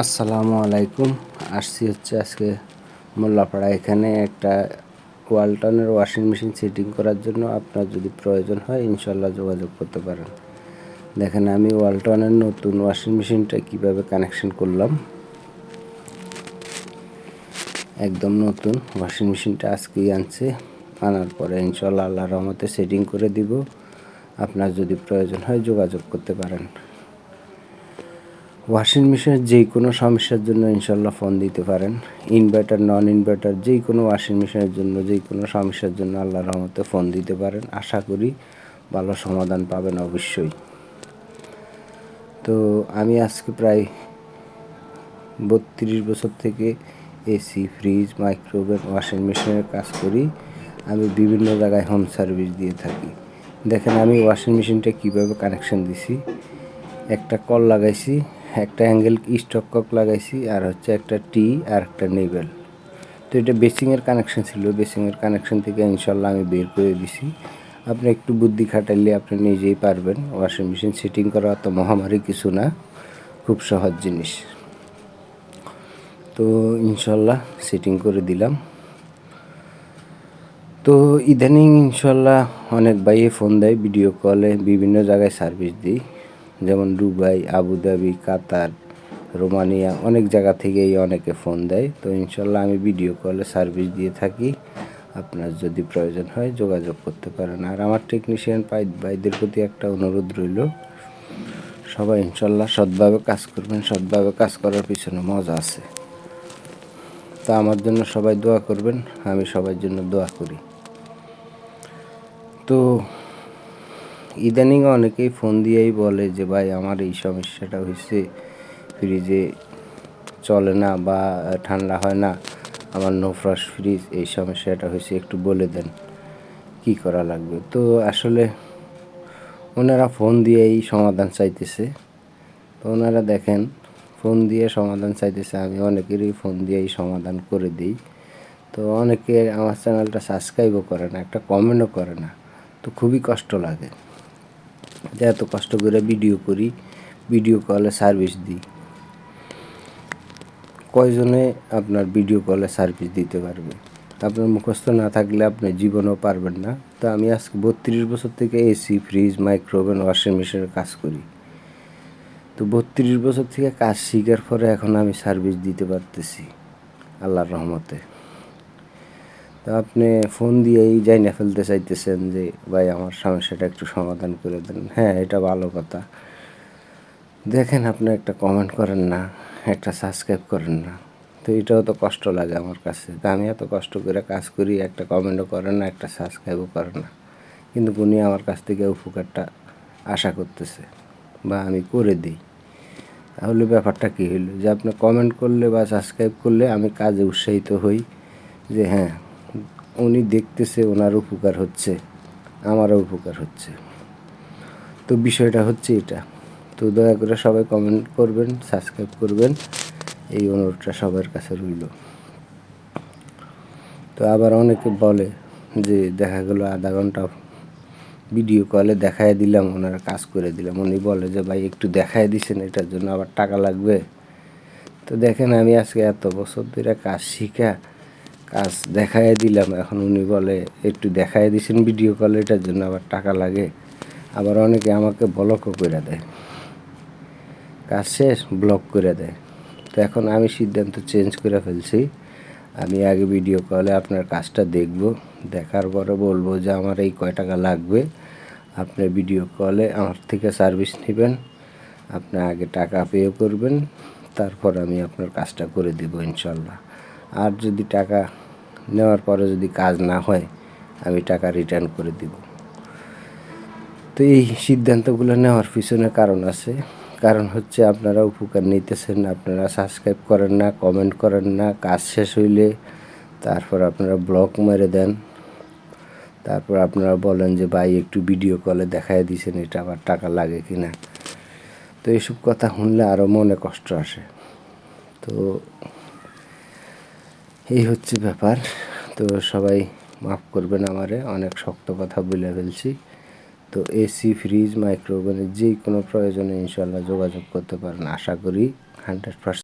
আসসালামু আলাইকুম। আসছি হচ্ছে আজকে মোল্লাপাড়া। এখানে একটা ওয়ালটনের ওয়াশিং মেশিন সেটিং করার জন্য আপনার যদি প্রয়োজন হয় ইনশাল্লাহ যোগাযোগ করতে পারেন। দেখেন আমি ওয়ালটনের নতুন ওয়াশিং মেশিনটা কিভাবে কানেকশন করলাম। একদম নতুন ওয়াশিং মেশিনটা আজকেই আনছে, আনার পরে ইনশাল্লাহ আল্লাহর রহমতে সেটিং করে দিব। আপনার যদি প্রয়োজন হয় যোগাযোগ করতে পারেন। ওয়াশিং মেশিনের যে কোনো সমস্যার জন্য ইনশাল্লাহ ফোন দিতে পারেন। ইনভার্টার নন ইনভার্টার যেই কোনো ওয়াশিং মেশিনের জন্য যেই কোনো সমস্যার জন্য আল্লাহর রহমতে ফোন দিতে পারেন। আশা করি ভালো সমাধান পাবেন অবশ্যই। তো আমি আজকে প্রায় 32 বছর থেকে এসি, ফ্রিজ, মাইক্রোওয়েভ, ওয়াশিং মেশিনের কাজ করি। আমি বিভিন্ন জায়গায় হোম সার্ভিস দিয়ে থাকি। দেখেন আমি ওয়াশিং মেশিনটা কীভাবে কানেকশান দিছি। একটা কল লাগাইছি, একটা অ্যাঙ্গেল স্টক কক লাগাইছি, আর হচ্ছে একটা টি আর একটা নেবেল। তো এটা বেসিংয়ের কানেকশান ছিল, বেসিংয়ের কানেকশান থেকে ইনশাল্লাহ আমি বের করে দিছি। আপনি একটু বুদ্ধি খাটাইলে আপনি নিজেই পারবেন। ওয়াশিং মেশিন সেটিং করা তো মহামারী কিছু না, খুব সহজ জিনিস। তো ইনশাল্লাহ সেটিং করে দিলাম। তো ইদানিং ইনশাল্লাহ অনেক ভাইয়ে ফোন দেয়, ভিডিও কলে বিভিন্ন জায়গায় সার্ভিস দিই, যেমন দুবাই, আবুধাবি, কাতার, রোমানিয়া, অনেক জায়গা থেকেই অনেকে ফোন দেয়। তো ইনশাল্লাহ আমি ভিডিও কলে সার্ভিস দিয়ে থাকি। আপনার যদি প্রয়োজন হয় যোগাযোগ করতে পারেন। আর আমার টেকনিশিয়ান ভাইদের প্রতি একটা অনুরোধ রইল, সবাই ইনশাল্লাহ সৎভাবে কাজ করবেন। সৎভাবে কাজ করার পিছনে মজা আছে। তা আমার জন্য সবাই দোয়া করবেন, আমি সবার জন্য দোয়া করি। তো ইদানিং অনেকেই ফোন দিয়েই বলে যে ভাই আমার এই সমস্যাটা হয়েছে, ফ্রিজে চলে না বা ঠান্ডা হয় না, আমার নো ফ্রস্ট ফ্রিজ, এই সমস্যাটা হয়েছে, একটু বলে দেন কি করা লাগবে। তো আসলে ওনারা ফোন দিয়েই সমাধান চাইতেছে। তো ওনারা দেখেন ফোন দিয়ে সমাধান চাইতেছে, আমি অনেকেরই ফোন দিয়েই সমাধান করে দিই। তো অনেকে আমার চ্যানেলটা সাবস্ক্রাইবও করে না, একটা কমেন্টও করে না। তো খুবই কষ্ট লাগে যে এত কষ্ট করে ভিডিও করি, ভিডিও কলে সার্ভিস দিই। কয়জনে আপনার ভিডিও কলে সার্ভিস দিতে পারবে? আপনার মুখস্থ না থাকলে আপনি জীবনেও পারবেন না। তো আমি আজকে 32 বছর থেকে এসি, ফ্রিজ, মাইক্রোওভেন, ওয়াশিং মেশিনের কাজ করি। তো 32 বছর থেকে কাজ শিখার পরে এখন আমি সার্ভিস দিতে পারতেছি আল্লাহর রহমতে। তো আপনি ফোন দিয়েই জাইনা ফেলতে চাইতেছেন যে ভাই আমার সমস্যাটা একটু সমাধান করে দেন। হ্যাঁ, এটা ভালো কথা। দেখেন আপনি একটা কমেন্ট করেন না, একটা সাবস্ক্রাইব করেন না। তো এটাও তো কষ্ট লাগে আমার কাছে। তা আমি এত কষ্ট করে কাজ করি, একটা কমেন্টও করেন না, একটা সাবস্ক্রাইবও করেন না, কিন্তু উনি আমার কাছ থেকে উপকারটা আশা করতেছে বা আমি করে দিই। তাহলে ব্যাপারটা কী হইল যে আপনি কমেন্ট করলে বা সাবস্ক্রাইব করলে আমি কাজে উৎসাহিত হই যে হ্যাঁ উনি দেখতেছে, ওনার উপকার হচ্ছে, আমারও উপকার হচ্ছে। তো বিষয়টা হচ্ছে এটা। তো দয়া করে সবাই কমেন্ট করবেন, সাবস্ক্রাইব করবেন, এই অনুরোধটা সবার কাছে রইল। তো আবার অনেকে বলে যে দেখা গেলো আধা ঘন্টা ভিডিও কলে দেখায় দিলাম, ওনারা কাজ করে দিলাম, উনি বলে যে ভাই একটু দেখায় দিছেন, এটার জন্য আবার টাকা লাগবে। তো দেখেন আমি আজকে এত বছর ধরে কাজ শিখা কাজ দেখায় দিলাম, এখন উনি বলে একটু দেখায় দিছেন ভিডিও কলে, এটার জন্য আবার টাকা লাগে। আবার অনেকে আমাকে ব্লকও করে দেয়, কাজ শেষ ব্লক করে দেয়। তো এখন আমি সিদ্ধান্ত চেঞ্জ করে ফেলছি, আমি আগে ভিডিও কলে আপনার কাজটা দেখব, দেখার পরে বলবো যে আমার এই কয় টাকা লাগবে, আপনি ভিডিও কলে আমার থেকে সার্ভিস নেবেন, আপনি আগে টাকা পে করবেন, তারপর আমি আপনার কাজটা করে দেব ইনশাল্লাহ। আর যদি টাকা নেওয়ার পরে যদি কাজ না হয় আমি টাকা রিটার্ন করে দিব। তো এই সিদ্ধান্তগুলো নেওয়ার পিছনে কারণ আছে। কারণ হচ্ছে আপনারা উপকার নিতেছেন, আপনারা সাবস্ক্রাইব করেন না, কমেন্ট করেন না, কাজ শেষ হইলে তারপর আপনারা ব্লক মেরে দেন, তারপর আপনারা বলেন যে ভাই একটু ভিডিও কলে দেখায় দিয়েছেন, এটা আবার টাকা লাগে কি না। তো এইসব কথা শুনলে আরও মনে কষ্ট আসে। তো এই হচ্ছে ব্যাপার। তো সবাই মাফ করবেন আমারে, অনেক শক্ত কথা বলে ফেলছি। তো এসি, ফ্রিজ, মাইক্রোওভেনের যে কোনো প্রয়োজনে ইনশাল্লাহ যোগাযোগ করতে পারেন। আশা করি 100%